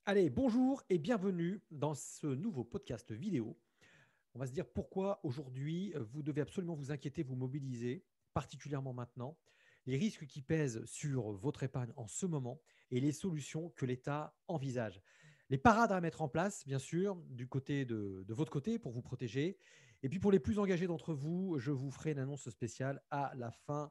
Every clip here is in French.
Allez, bonjour et bienvenue dans ce nouveau podcast vidéo. On va se dire pourquoi aujourd'hui vous devez absolument vous inquiéter, vous mobiliser, particulièrement maintenant, les risques qui pèsent sur votre épargne en ce moment et les solutions que l'État envisage. Les parades à mettre en place, bien sûr, du côté de votre côté pour vous protéger. Et puis pour les plus engagés d'entre vous, je vous ferai une annonce spéciale à la fin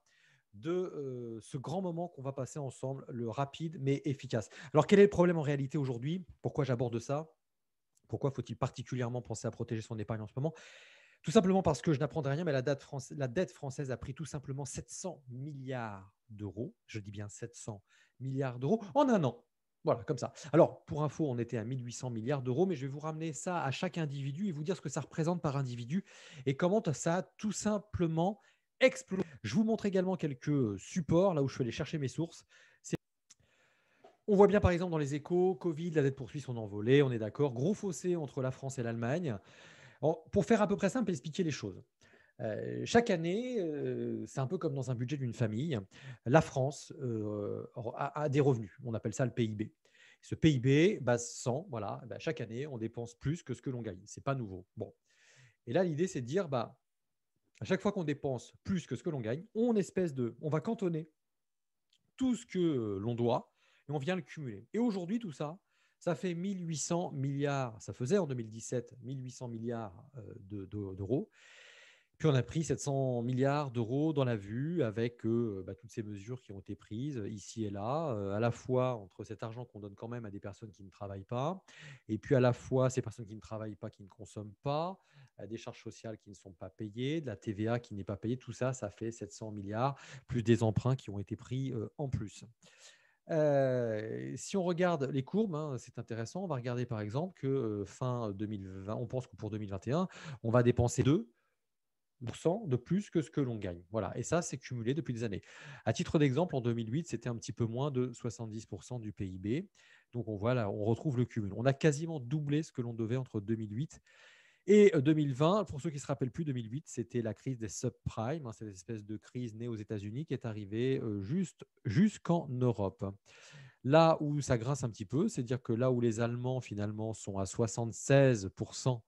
de ce grand moment qu'on va passer ensemble, le rapide mais efficace. Alors quel est le problème en réalité aujourd'hui? Pourquoi j'aborde ça? Pourquoi faut-il particulièrement penser à protéger son épargne en ce moment? Tout simplement parce que je n'apprendrai rien, mais la dette française a pris tout simplement 700 milliards d'euros. Je dis bien 700 milliards d'euros en un an. Voilà, comme ça. Alors, pour info, on était à 1800 milliards d'euros, mais je vais vous ramener ça à chaque individu et vous dire ce que ça représente par individu et comment ça a tout simplement explosé. Je vous montre également quelques supports, là où je suis allé chercher mes sources. On voit bien par exemple dans les échos, Covid, la dette poursuit son envolée, on est d'accord. Gros fossé entre la France et l'Allemagne. Pour faire à peu près simple et expliquer les choses. Chaque année, c'est un peu comme dans un budget d'une famille. La France a des revenus. On appelle ça le PIB. Ce PIB, base 100, voilà, bah, chaque année, on dépense plus que ce que l'on gagne. C'est pas nouveau. Bon. Et là, l'idée, c'est de dire, bah, à chaque fois qu'on dépense plus que ce que l'on gagne, on va cantonner tout ce que l'on doit et on vient le cumuler. Et aujourd'hui, tout ça, ça fait 1800 milliards, ça faisait en 2017 1800 milliards d'euros. Puis on a pris 700 milliards d'euros dans la vue avec bah, toutes ces mesures qui ont été prises ici et là, à la fois entre cet argent qu'on donne quand même à des personnes qui ne travaillent pas, et puis à la fois ces personnes qui ne travaillent pas, qui ne consomment pas, des charges sociales qui ne sont pas payées, de la TVA qui n'est pas payée, tout ça, ça fait 700 milliards, plus des emprunts qui ont été pris en plus. Si on regarde les courbes, hein, c'est intéressant, on va regarder par exemple que fin 2020, on pense que pour 2021, on va dépenser 2% de plus que ce que l'on gagne. Voilà, et ça, c'est cumulé depuis des années. À titre d'exemple, en 2008, c'était un petit peu moins de 70% du PIB. Donc on voit là, on retrouve le cumul. On a quasiment doublé ce que l'on devait entre 2008 et 2020. Pour ceux qui ne se rappellent plus, 2008, c'était la crise des subprimes, hein, cette espèce de crise née aux États-Unis qui est arrivée juste jusqu'en Europe. Là où ça grince un petit peu, c'est dire que là où les Allemands finalement sont à 76%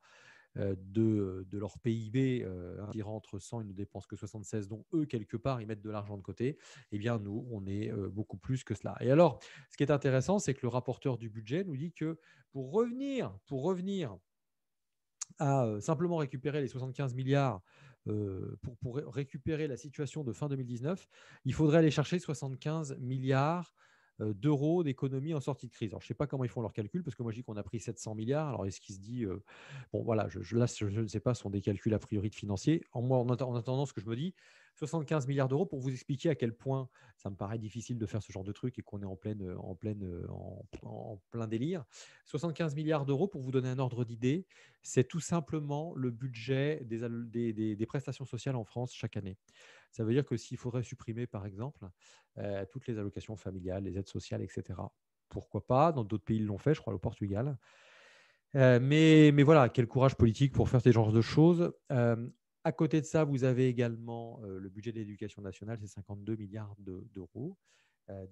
de leur PIB, qui rentre 100, ils ne dépensent que 76, dont eux, quelque part, ils mettent de l'argent de côté. Eh bien, nous, on est beaucoup plus que cela. Et alors, ce qui est intéressant, c'est que le rapporteur du budget nous dit que pour revenir à simplement récupérer les 75 milliards, pour récupérer la situation de fin 2019, il faudrait aller chercher 75 milliards d'euros d'économie en sortie de crise. Alors, je ne sais pas comment ils font leurs calculs, parce que moi, je dis qu'on a pris 700 milliards. Alors, est-ce qu'il se dit, bon, voilà, là, je ne sais pas, ce sont des calculs a priori de financiers. En attendant, ce que je me dis, 75 milliards d'euros pour vous expliquer à quel point ça me paraît difficile de faire ce genre de truc et qu'on est en plein délire. 75 milliards d'euros, pour vous donner un ordre d'idée, c'est tout simplement le budget des prestations sociales en France chaque année. Ça veut dire que s'il faudrait supprimer, par exemple, toutes les allocations familiales, les aides sociales, etc., pourquoi pas? Dans d'autres pays, ils l'ont fait, je crois, au Portugal. Mais voilà, quel courage politique pour faire ce genre de choses. À côté de ça, vous avez également le budget de l'éducation nationale, c'est 52 milliards d'euros.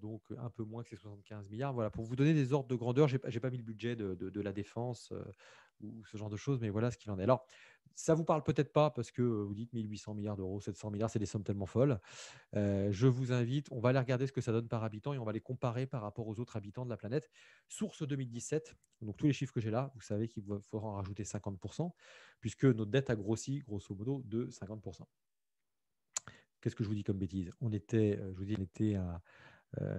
Donc un peu moins que ces 75 milliards. Voilà, pour vous donner des ordres de grandeur, je n'ai pas mis le budget de la défense ou ce genre de choses, mais voilà ce qu'il en est. Alors, ça ne vous parle peut-être pas parce que vous dites 1800 milliards d'euros, 700 milliards, c'est des sommes tellement folles. Je vous invite, on va aller regarder ce que ça donne par habitant et on va les comparer par rapport aux autres habitants de la planète. Source 2017, donc tous les chiffres que j'ai là, vous savez qu'il faudra en rajouter 50%, puisque notre dette a grossi, grosso modo, de 50%. Qu'est-ce que je vous dis comme bêtise? Je vous dis, on était à Heu,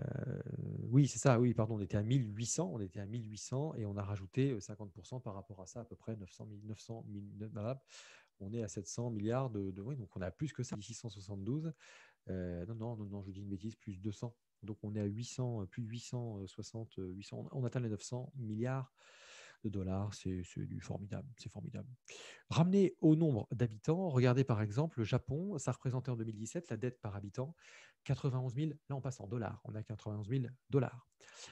oui, c'est ça, oui, pardon, on était à 1800 et on a rajouté 50% par rapport à ça, à peu près 900 000 voilà. On est à 700 milliards oui, donc on a plus que ça, 672. Non, non, non, non, je vous dis une bêtise, plus 200. Donc on est à 800, plus de 860, 800, on atteint les 900 milliards de dollars. C'est du formidable, c'est formidable. Ramené au nombre d'habitants, regardez par exemple le Japon, ça représentait en 2017 la dette par habitant 91 000. Là, on passe en dollars, on a 91 000 dollars.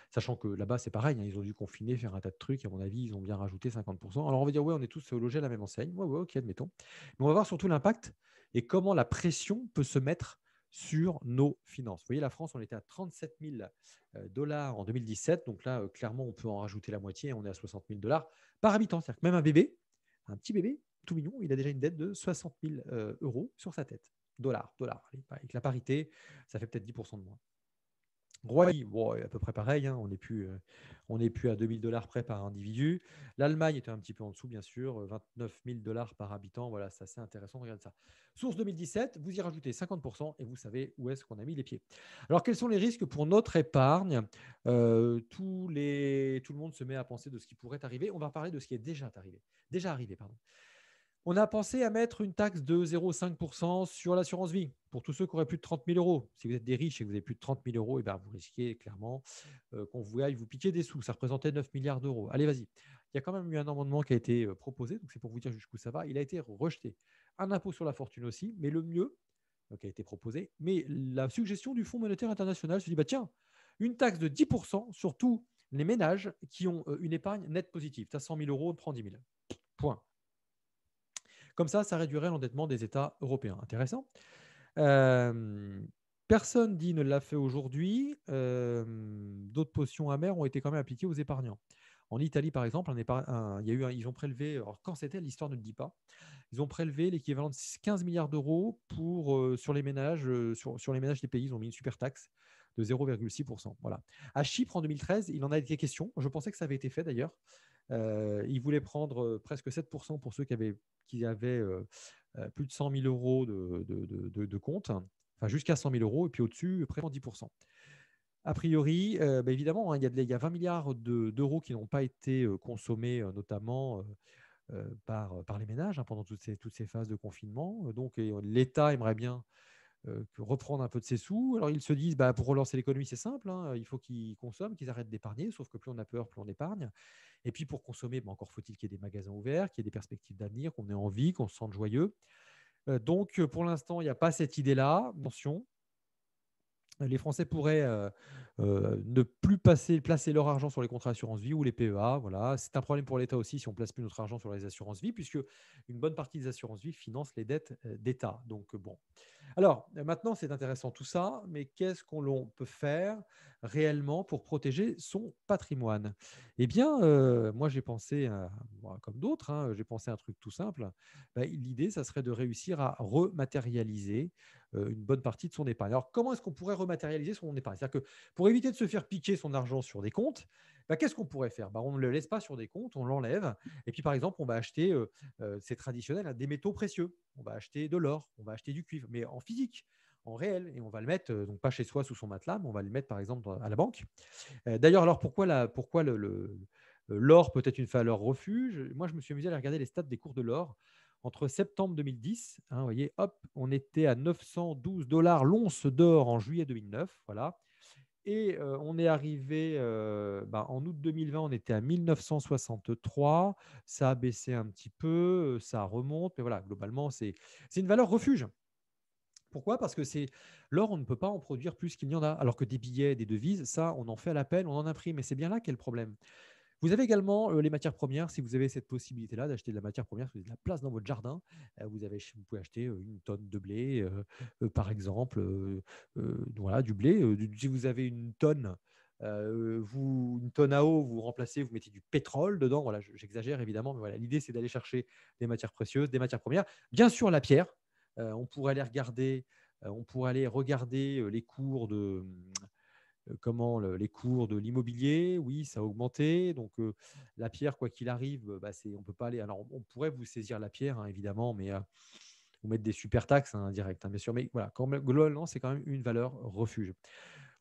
Sachant que là-bas, c'est pareil, hein, ils ont dû confiner, faire un tas de trucs. À mon avis, ils ont bien rajouté 50%. Alors, on va dire, ouais, on est tous logés à la même enseigne. Ouais, ouais, ok, admettons. Mais on va voir surtout l'impact et comment la pression peut se mettre sur nos finances. Vous voyez, la France, on était à 37 000 dollars en 2017. Donc là, clairement, on peut en rajouter la moitié. On est à 60 000 dollars par habitant. C'est-à-dire que même un bébé, un petit bébé, tout mignon, il a déjà une dette de 60 000 euros sur sa tête. Dollars. Allez, avec la parité, ça fait peut-être 10% de moins. Royaume, bon, à peu près pareil, hein, on n'est plus à 2 000 dollars près par individu. L'Allemagne était un petit peu en dessous, bien sûr, 29 000 dollars par habitant. Voilà, c'est assez intéressant. Regardez ça. Source 2017, vous y rajoutez 50% et vous savez où est-ce qu'on a mis les pieds. Alors, quels sont les risques pour notre épargne? Tout le monde se met à penser de ce qui pourrait arriver. On va parler de ce qui est déjà arrivé, pardon. On a pensé à mettre une taxe de 0,5% sur l'assurance vie pour tous ceux qui auraient plus de 30 000 euros. Si vous êtes des riches et que vous avez plus de 30 000 euros, eh ben, vous risquez clairement qu'on vous aille vous piquer des sous. Ça représentait 9 milliards d'euros. Allez, vas-y. Il y a quand même eu un amendement qui a été proposé, donc c'est pour vous dire jusqu'où ça va. Il a été rejeté. Un impôt sur la fortune aussi, mais le mieux qui a été proposé. Mais la suggestion du Fonds monétaire international se dit, bah, tiens, une taxe de 10% sur tous les ménages qui ont une épargne nette positive. Tu as 100 000 euros, prends 10 000. Point. Comme ça réduirait l'endettement des États européens. Intéressant. Personne dit ne l'a fait aujourd'hui. D'autres potions amères ont été quand même appliquées aux épargnants. En Italie, par exemple, ils ont prélevé, alors quand c'était, l'histoire ne le dit pas, ils ont prélevé l'équivalent de 15 milliards d'euros sur les ménages, sur les ménages des pays. Ils ont mis une super taxe de 0,6%. Voilà. À Chypre, en 2013, il en a été question. Je pensais que ça avait été fait d'ailleurs. Ils voulaient prendre presque 7% pour ceux qui avaient plus de 100 000 euros de compte, enfin jusqu'à 100 000 euros, et puis au-dessus, près de 10%. A priori, évidemment, hein, il y a 20 milliards d'euros qui n'ont pas été consommés, notamment par les ménages pendant toutes ces phases de confinement. Donc, l'État aimerait bien reprendre un peu de ses sous. Alors, ils se disent, bah, pour relancer l'économie, c'est simple, hein, il faut qu'ils consomment, qu'ils arrêtent d'épargner, sauf que plus on a peur, plus on épargne. Et puis, pour consommer, encore faut-il qu'il y ait des magasins ouverts, qu'il y ait des perspectives d'avenir, qu'on ait envie, qu'on se sente joyeux. Donc, pour l'instant, il n'y a pas cette idée-là. Attention, les Français pourraient ne plus placer leur argent sur les contrats d'assurance vie ou les PEA. Voilà. C'est un problème pour l'État aussi si on ne place plus notre argent sur les assurances vie, puisque une bonne partie des assurances vie financent les dettes d'État. Donc, bon. Alors, maintenant, c'est intéressant tout ça, mais qu'est-ce qu'on peut faire réellement pour protéger son patrimoine? Eh bien, moi, j'ai pensé, comme d'autres, hein, j'ai pensé à un truc tout simple. L'idée, ça serait de réussir à rematérialiser une bonne partie de son épargne. Alors, comment est-ce qu'on pourrait rematérialiser son épargne? C'est-à-dire que pour éviter de se faire piquer son argent sur des comptes, qu'est-ce qu'on pourrait faire? On ne le laisse pas sur des comptes, on l'enlève. Et puis, par exemple, on va acheter, c'est traditionnel, hein, des métaux précieux. On va acheter de l'or, on va acheter du cuivre, mais en physique, en réel. Et on va le mettre, donc pas chez soi sous son matelas, mais on va le mettre, par exemple, à la banque. D'ailleurs, alors pourquoi l'or peut être une valeur refuge? Moi, je me suis amusé à aller regarder les stats des cours de l'or. Entre septembre 2010, hein, vous voyez, hop, on était à 912 dollars l'once d'or en juillet 2009. Voilà. Et on est arrivé en août 2020, on était à 1963. Ça a baissé un petit peu, ça remonte, mais voilà, globalement, c'est une valeur refuge. Pourquoi? Parce que l'or, on ne peut pas en produire plus qu'il n'y en a. Alors que des billets, des devises, ça, on en fait à l'appel, on en imprime. Et c'est bien là qu'est le problème. Vous avez également les matières premières. Si vous avez cette possibilité-là d'acheter de la matière première, si vous avez de la place dans votre jardin, vous pouvez acheter une tonne de blé, par exemple, voilà, du blé. Si vous avez une tonne, une tonne à eau, vous remplacez, vous mettez du pétrole dedans. Voilà, j'exagère évidemment, mais voilà, l'idée c'est d'aller chercher des matières précieuses, des matières premières. Bien sûr, la pierre. On pourrait aller regarder, les cours les cours de l'immobilier. Oui, ça a augmenté. Donc, la pierre, quoi qu'il arrive, on peut pas aller. Alors, on pourrait vous saisir la pierre, hein, évidemment, mais vous mettre des super taxes, hein, directes, hein, bien sûr. Mais voilà, globalement, c'est quand même une valeur refuge.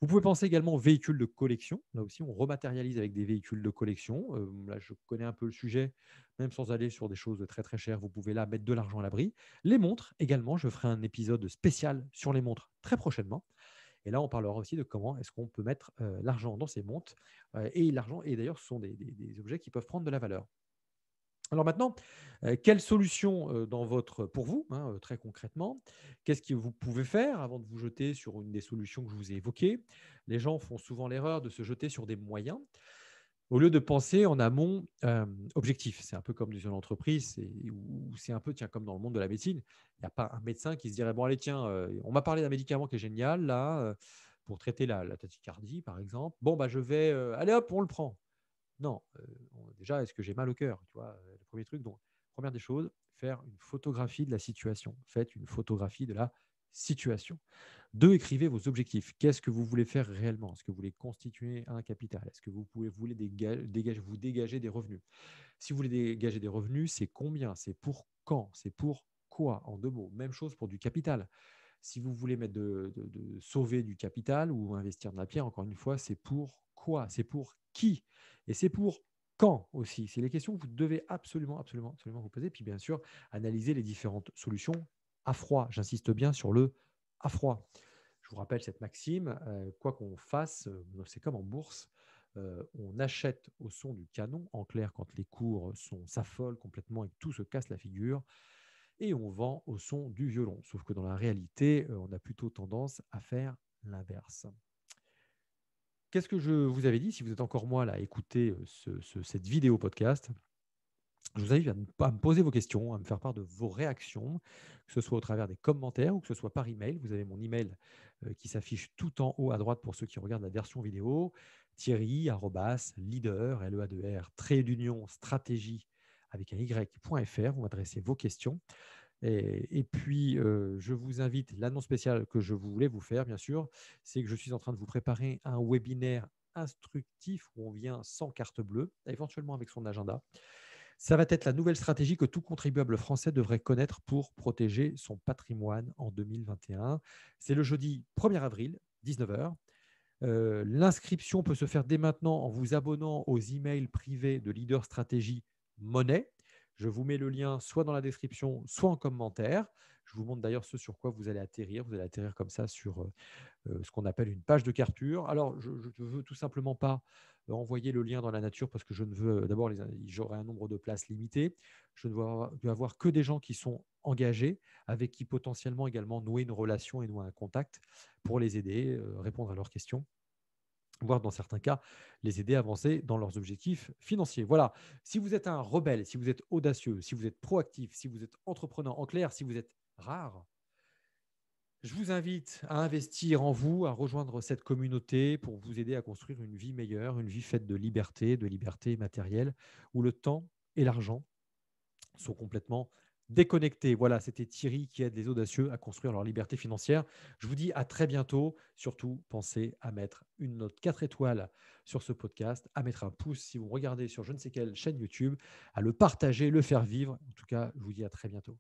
Vous pouvez penser également aux véhicules de collection. Là aussi, on rematérialise avec des véhicules de collection. Là, je connais un peu le sujet, même sans aller sur des choses de très très chères. Vous pouvez là mettre de l'argent à l'abri. Les montres également. Je ferai un épisode spécial sur les montres très prochainement. Et là, on parlera aussi de comment est-ce qu'on peut mettre l'argent dans ces montres. Et l'argent, et d'ailleurs, ce sont des objets qui peuvent prendre de la valeur. Alors maintenant, quelle solution pour vous, hein, très concrètement? Qu'est-ce que vous pouvez faire avant de vous jeter sur une des solutions que je vous ai évoquées? Les gens font souvent l'erreur de se jeter sur des moyens. Au lieu de penser en amont objectif. C'est un peu comme dans une entreprise, ou c'est un peu tiens, comme dans le monde de la médecine. Il n'y a pas un médecin qui se dirait, bon allez tiens, on m'a parlé d'un médicament qui est génial là, pour traiter la tachycardie par exemple. Bon bah je vais, allez hop, on le prend. Non, déjà, est-ce que j'ai mal au cœur? Tu vois? Le premier truc, donc première des choses, faire une photographie de la situation. Faites une photographie de la situation. 2, écrivez vos objectifs. Qu'est-ce que vous voulez faire réellement? Est-ce que vous voulez constituer un capital? Est-ce que vous voulez dégager des revenus? Si vous voulez dégager des revenus, c'est combien? C'est pour quand? C'est pour quoi? En 2 mots. Même chose pour du capital. Si vous voulez mettre sauver du capital ou investir de la pierre, encore une fois, c'est pour quoi? C'est pour qui? Et c'est pour quand aussi? C'est les questions que vous devez absolument, absolument, absolument vous poser. Puis bien sûr, analyser les différentes solutions à froid. J'insiste bien sur le à froid. Je vous rappelle cette maxime, quoi qu'on fasse, c'est comme en bourse, on achète au son du canon, en clair quand les cours s'affolent complètement et que tout se casse la figure, et on vend au son du violon. Sauf que dans la réalité, on a plutôt tendance à faire l'inverse. Qu'est-ce que je vous avais dit? Si vous êtes encore moi là à écouter cette vidéo podcast, je vous invite à me poser vos questions, à me faire part de vos réactions, que ce soit au travers des commentaires ou que ce soit par email. Vous avez mon email qui s'affiche tout en haut à droite pour ceux qui regardent la version vidéo. Thierry@leader, L-E-A-D-E-R, trait d'union, stratégie avec un y.fr. Vous m'adressez vos questions. Et puis, je vous invite, l'annonce spéciale que je voulais vous faire, bien sûr, c'est que je suis en train de vous préparer un webinaire instructif où on vient sans carte bleue, éventuellement avec son agenda. Ça va être la nouvelle stratégie que tout contribuable français devrait connaître pour protéger son patrimoine en 2021. C'est le jeudi 1er avril, 19 h. L'inscription peut se faire dès maintenant en vous abonnant aux emails privés de Leader Stratégie Monnaie. Je vous mets le lien soit dans la description, soit en commentaire. Je vous montre d'ailleurs ce sur quoi vous allez atterrir. Vous allez atterrir comme ça sur ce qu'on appelle une page de capture. Alors, je ne veux tout simplement pas envoyer le lien dans la nature parce que je ne veux, d'abord, j'aurai un nombre de places limité. Je ne veux avoir que des gens qui sont engagés, avec qui potentiellement également nouer une relation et nouer un contact pour les aider, répondre à leurs questions, voire dans certains cas, les aider à avancer dans leurs objectifs financiers. Voilà, si vous êtes un rebelle, si vous êtes audacieux, si vous êtes proactif, si vous êtes entrepreneur, en clair, si vous êtes rare, je vous invite à investir en vous, à rejoindre cette communauté pour vous aider à construire une vie meilleure, une vie faite de liberté matérielle, où le temps et l'argent sont complètement déconnectés. Voilà, c'était Thierry qui aide les audacieux à construire leur liberté financière. Je vous dis à très bientôt. Surtout, pensez à mettre une note 4 étoiles sur ce podcast, à mettre un pouce si vous regardez sur je ne sais quelle chaîne YouTube, à le partager, le faire vivre. En tout cas, je vous dis à très bientôt.